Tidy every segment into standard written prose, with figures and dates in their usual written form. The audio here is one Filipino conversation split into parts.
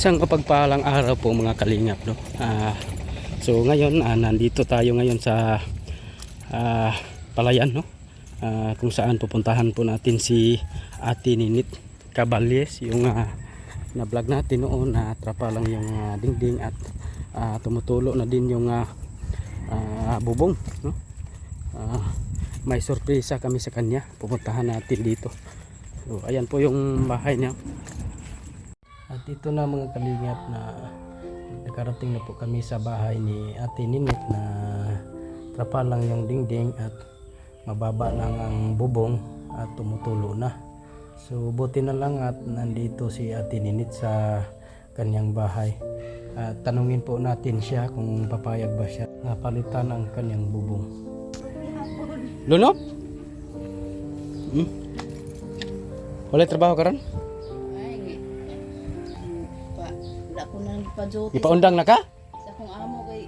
Isang mapagpalang araw po mga kalingap, no? So ngayon nandito tayo ngayon sa palayan, no? Kung saan pupuntahan po natin si Ate Ninit Caballes, yung na-vlog natin noon na trapa lang yung dingding at tumutulo na din yung bubong, no? May sorpresa kami sa kanya, pupuntahan natin dito. So ayan po yung bahay niya. At ito na mga kalingap na nakarating na po kami sa bahay ni Ate Ninit na trapa lang yung dingding at mababa lang ang bubong at tumutulo na. So buti na lang at nandito si Ate Ninit sa kanyang bahay. At tanungin po natin siya kung papayag ba siya na palitan ang kanyang bubong. Lunop? Wala trabaho ka ron? Ipaundang na ka? Sa kung amo kay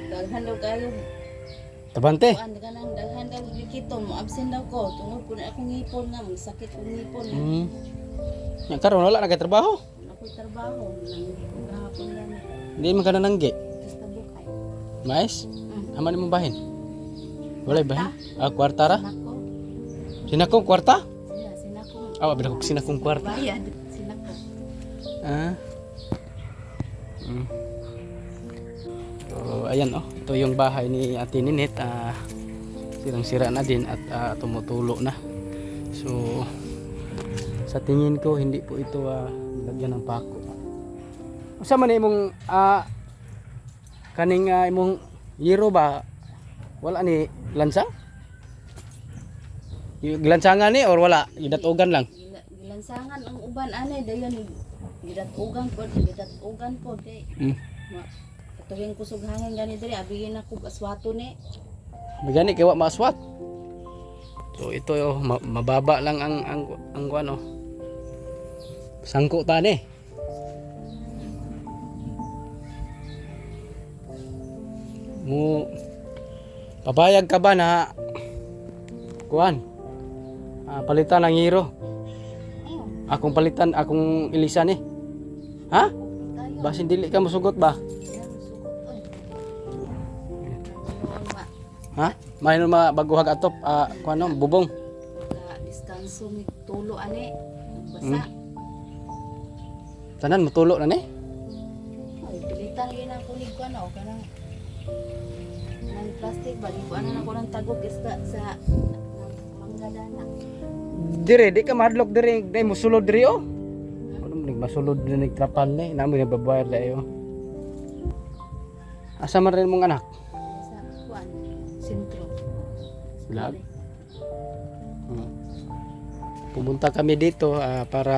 daghan daw kayo. Tabante? Daghan daw gikiton mo absent daw ko tungod ko na akong ngipon nga sakit kong ngipon. Nya karon wala na kay trabaho? Wala ko'y trabaho nang gahapon lang. Hindi man ka nananggi. Basta bukay. Mais? Aman imong bahin? Wala bahin? Kwarta ra? Sinako. Sinakong kwarta? Sinako. Bila ko sinakong kwarta. Bayad sinako. So, ayan ito yung bahay ni Ate Ninit. Sirang-sira na din at tumutulo na. So sa tingin ko hindi po ito lagyan ng pako. Usa man imong kaning imong yero ba wala ni lansang? Yung lansangan ni or wala? Gidatugan lang? Gilansangan ang uban anay dayon gidatugan po kay tuwing kusog hangin gani diri abiyin ako aswato ni. Magani kay wa maaswat. So ito mababa lang ang ano. Sangko ta ni. Mo papayag ka ba na kuan? Palitan ng hero. Akong palitan, akong ilisan eh. Ha? Basin dili ka musugot ba? Ha? May baguhag atop kuno bubong. Diskanso mi tulo ani. Basa. Tanan mo tulo na ni? Ay pilitan gyud ang kunig ko ano kanang nang plastic ba di ko ano na ko nang tagog isda sa manggadana. Dire di ka mahadlok dire dai mo sulod dire oh. Ano ning masulod na nagtrapal ni namo ni babayar dayo. Asa man rin mong anak? Sa kuan sentro. Lag. Pumunta kami dito para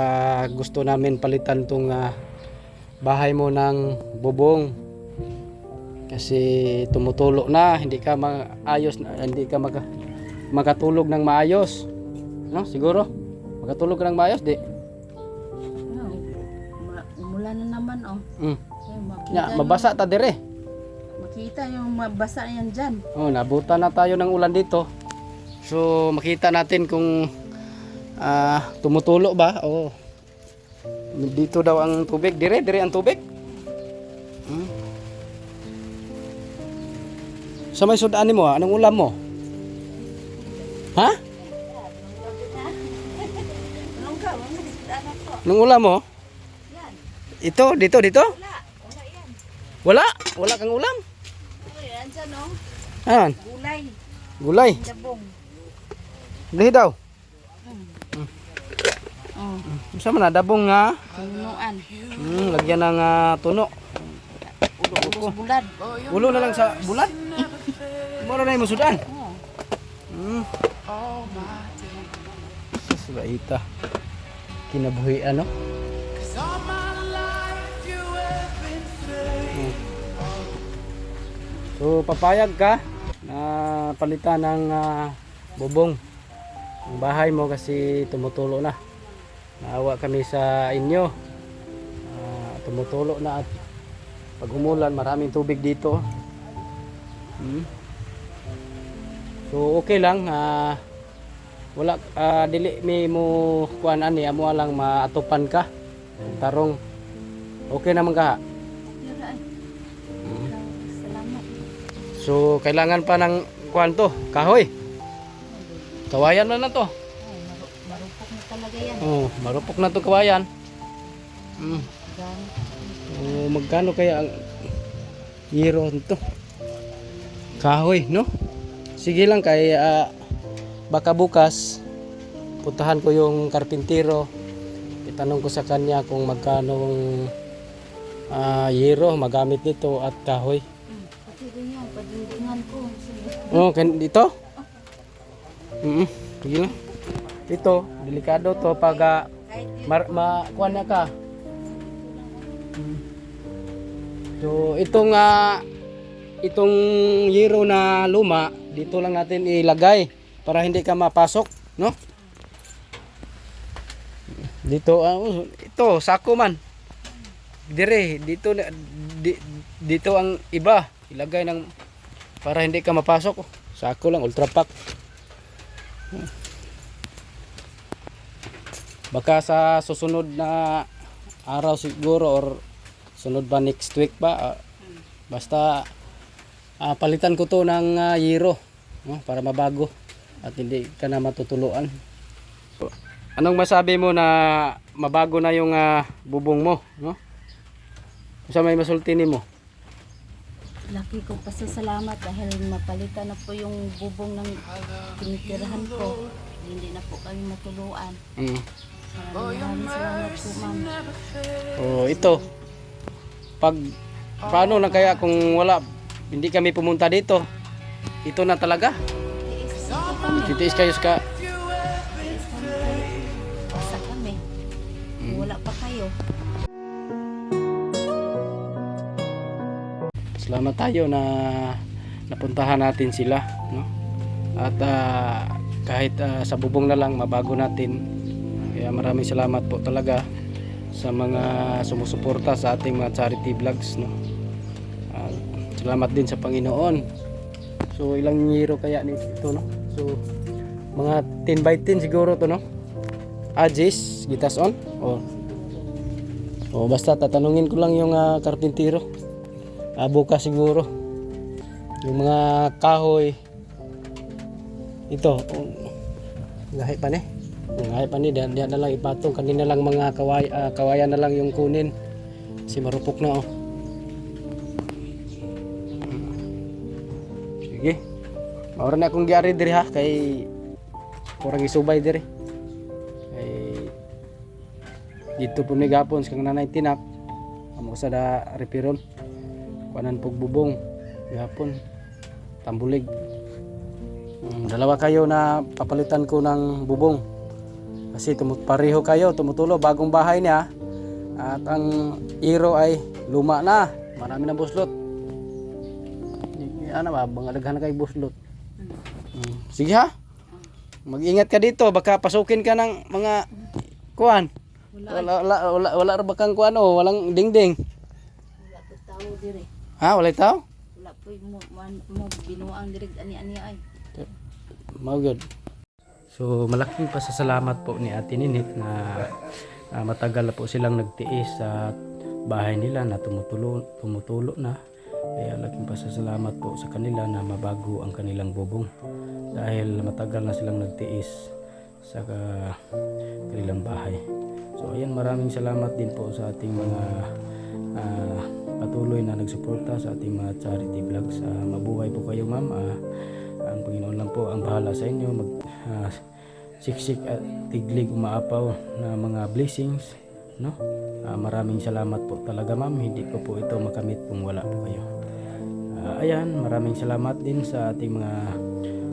gusto namin palitan tong bahay mo ng bubong. Kasi tumutulo na, hindi ka maayos, hindi ka makatulog ng maayos. No, siguro. Makatulog ka ng maayos, di. No. Umulan na naman oh. Mabasa ta dire. Makita yung mabasa yan dyan. Nabutan na tayo ng ulan dito. So makita natin kung tumutulo ba o dito daw ang tubig. Dire ang tubig. Sa may sudan mo anong ulam mo? Ha? Anong ulam mo? Yan. Ito, dito. Wala yan. Wala kang ulam. Yan dyan oh. Ayan, gulay. Dabong. Dili daw. Oh. Sa man dabong nga. Tunuan. Lagyan ng tuno. Ulo bulad. Ulo na lang sa bulad. Mura na yung sudan. Subaita. Kinabuhi ano? So papayag ka na palitan ng bubong ang bahay mo kasi tumutulo na. Naawa kami sa inyo. Tumutulo na at pag umulan maraming tubig dito. So okay lang. Wala dili mi mo kuan ani amo lang maatupan ka tarong Okay naman ka. Yara ay. Salamat. So kailangan pa ng kuan to, kahoy. Kawayan na to. Ay, marupok na talaga yan. Oh, marupok na to kawayan. Gan. Oh, magkano kaya ang euro nito? Kahoy, no? Sige lang kay baka bukas puntahan ko yung karpintero. Itanong ko sa kanya kung magkano euro magamit nito at kahoy. Pati rin yan, padindingan ko. Sige. Oh, dito? Sige lang. Ito, delikado to pag kuan na ka. So, itong euro na luma, dito lang natin ilagay para hindi ka mapasok, no? Dito, ito, sako man. Dire, dito ang iba, ilagay ng para hindi ka mapasok. Sako lang, ultra pack. Baka sa susunod na araw siguro or sunod ba next week ba, basta palitan ko to ng euro, no? Para mabago at hindi ka na matutuluan. Anong masabi mo na mabago na yung bubong mo, no? Sa may masulti mo? Laki ko pasasalamat dahil mapalitan na po yung bubong ng tinitirahan ko. Hindi na po kami matuluan. Maraming salamat po, ma'am. Oh, ito. Paano na kaya kung hindi kami pumunta dito? Ito na talaga. Titiis kayo sa Basta kami. Wala pa kayo. Salamat tayo na napuntahan natin sila, no? At kahit sa bubong na lang mabago natin. Kaya maraming salamat po talaga sa mga sumusuporta sa ating mga charity vlogs, no? Salamat din sa Panginoon. So ilang euro kaya nito, no? So mga 10 by 10 siguro to, no? Ajis, gitas on? O basta tatanungin ko lang yung karpintero. Bukas siguro. Yung mga kahoy. Ito, gahi pa ni. Gahi pa ni, diyan na lang ipatong. Kanina lang mga kawayan na lang yung kunin. Kasi marupok na, oh. Sige. Maura na akong giari diri ha, kay kurang isubay diri. Kay dito po ni gapon sa kang nanay tinak. Amo sa da repiron. Kuanan pog bubong gapon tambulig. Dalawa kayo na papalitan ko ng bubong. Kasi pareho kayo tumutulo bagong bahay niya. At ang iro ay luma na. Marami na buslot. Ano ba, bangalaghan na kay buslot. Sige ha. Mag-ingat ka dito, baka pasukin ka ng mga kuan. Wala ra bakang kuan o, walang dingding. Wala po tao dire. Ha, wala tao? Wala po mo binuang dire ani ay. Mau good. So malaking pasasalamat po ni Ate Ninit na matagal na po silang nagtiis sa bahay nila na tumutulo na. Kaya laking pasasalamat po sa kanila na mabago ang kanilang bubong dahil matagal na silang nagtiis sa kanilang bahay. So ayan, maraming salamat din po sa ating mga patuloy na nagsuporta sa ating mga charity vlogs. Mabuhay po kayo, ma'am. Ang Panginoon lang po ang bahala sa inyo. Siksik at tiglig umaapaw na mga blessings, no? Maraming salamat po talaga, ma'am. Hindi ko po ito makamit kung wala po kayo. Ayan, maraming salamat din sa ating mga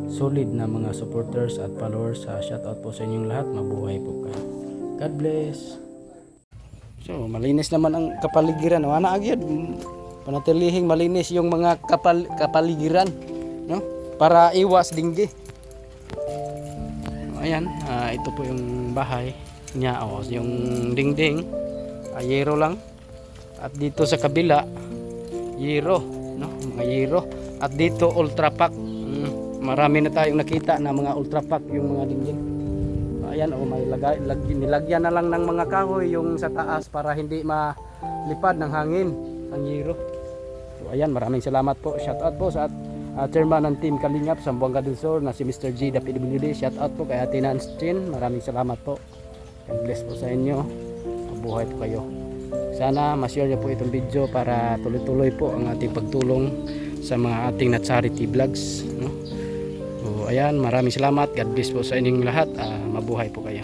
solid na mga supporters at followers. Shout out po sa inyong lahat. Mabuhay po kayo. God bless. So, malinis naman ang kapaligiran. Wala agad. Panatilihing malinis yung mga kapaligiran, no? Para iwas dingge. Ayan, ito po yung bahay niya. Yung dingding, yero lang. At dito sa kabila, yero, no? Mga yero. At dito ultra pack. Marami na tayong nakita na mga ultra pack yung mga dingding. ayan oh, may nilagyan na lang ng mga kahoy yung sa taas para hindi malipad ng hangin ang yero. So ayan, maraming salamat po. Shout out po sa chairman ng Team Kalingap sa Buanga del Sur na si Mr. G the PWD. Shout out po kay Ate Nanstrin. Maraming salamat po. God bless po sa inyo. Mabuhay po kayo. Sana ma-share niyo po itong video para tuloy-tuloy po ang ating pagtulong sa mga ating na charity vlogs, no? So ayan, maraming salamat. God bless po sa inyong lahat. Mabuhay po kayo.